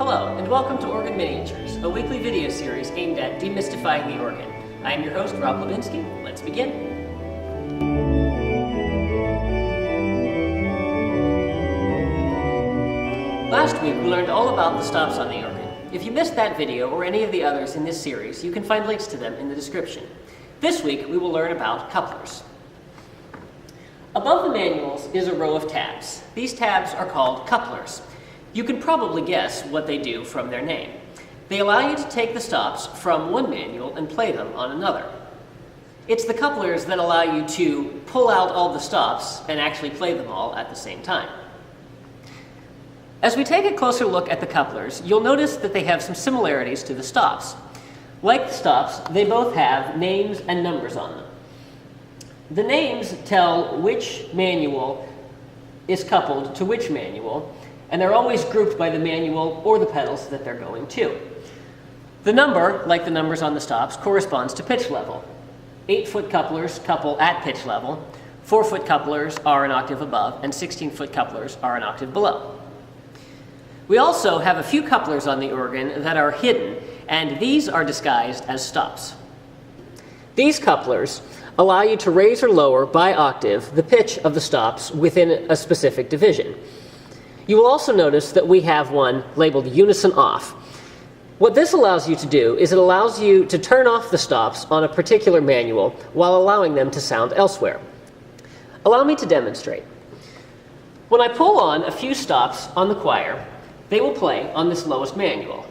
Hello, and welcome to Organ Miniatures, a weekly video series aimed at demystifying the organ. I am your host, Hlebinsky. Let's begin. Last week, we learned all about the stops on the organ. If you missed that video or any of the others in this series, you can find links to them in the description. This week, we will learn about couplers. Above the manuals is a row of tabs. These tabs are called couplers. You can probably guess what they do from their name. They allow you to take the stops from one manual and play them on another. It's the couplers that allow you to pull out all the stops and actually play them all at the same time. As we take a closer look at the couplers, you'll notice that they have some similarities to the stops. Like the stops, they both have names and numbers on them. The names tell which manual is coupled to which manual, and they're always grouped by the manual or the pedals that they're going to. The number, like the numbers on the stops, corresponds to pitch level. 8-foot couplers couple at pitch level, 4-foot couplers are an octave above, and 16-foot couplers are an octave below. We also have a few couplers on the organ that are hidden, and these are disguised as stops. These couplers allow you to raise or lower by octave the pitch of the stops within a specific division. You will also notice that we have one labeled Unison off. What this allows you to do is it allows you to turn off the stops on a particular manual while allowing them to sound elsewhere. Allow me to demonstrate. When I pull on a few stops on the choir, they will play on this lowest manual.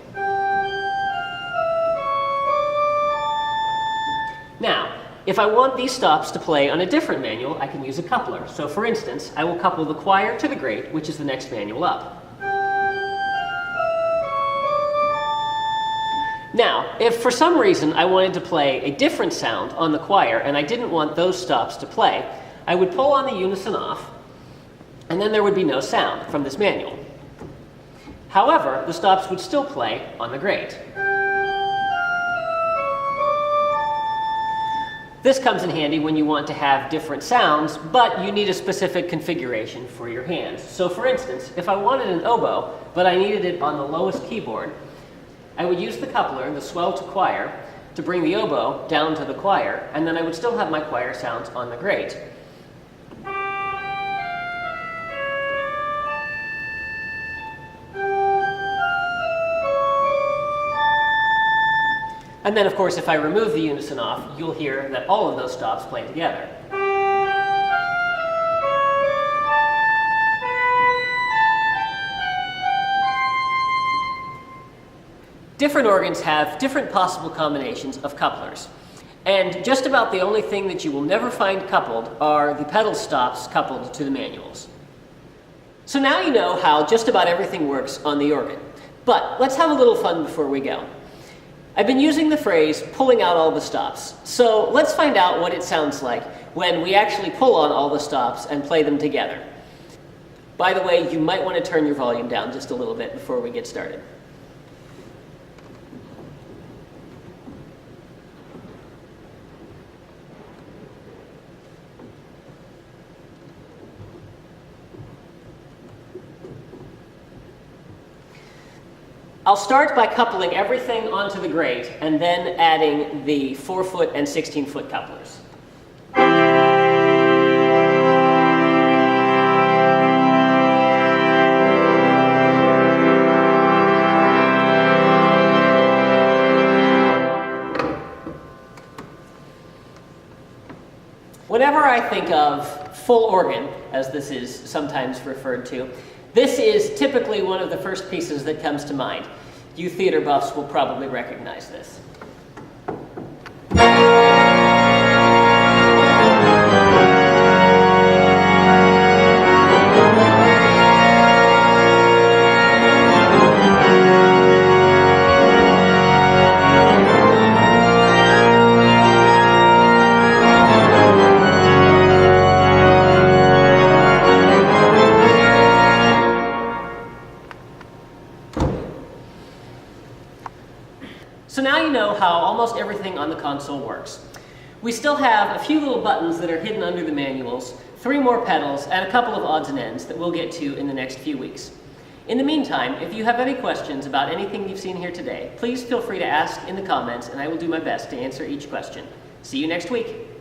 Now, if I want these stops to play on a different manual, I can use a coupler. So for instance, I will couple the choir to the grate, which is the next manual up. Now, if for some reason I wanted to play a different sound on the choir and I didn't want those stops to play, I would pull on the Unison off, and then there would be no sound from this manual. However, the stops would still play on the grate. This comes in handy when you want to have different sounds, but you need a specific configuration for your hands. So for instance, if I wanted an oboe, but I needed it on the lowest keyboard, I would use the coupler, the swell to choir, to bring the oboe down to the choir, and then I would still have my choir sounds on the grate. And then, of course, if I remove the Unison off, you'll hear that all of those stops play together. Different organs have different possible combinations of couplers. And just about the only thing that you will never find coupled are the pedal stops coupled to the manuals. So now you know how just about everything works on the organ. But let's have a little fun before we go. I've been using the phrase pulling out all the stops, so let's find out what it sounds like when we actually pull on all the stops and play them together. By the way, you might want to turn your volume down just a little bit before we get started. I'll start by coupling everything onto the grate and then adding the 4-foot and 16-foot couplers. Whenever I think of full organ, as this is sometimes referred to, this is typically one of the first pieces that comes to mind. You theater buffs will probably recognize this. So now you know how almost everything on the console works. We still have a few little buttons that are hidden under the manuals, 3 more pedals, and a couple of odds and ends that we'll get to in the next few weeks. In the meantime, if you have any questions about anything you've seen here today, please feel free to ask in the comments and I will do my best to answer each question. See you next week.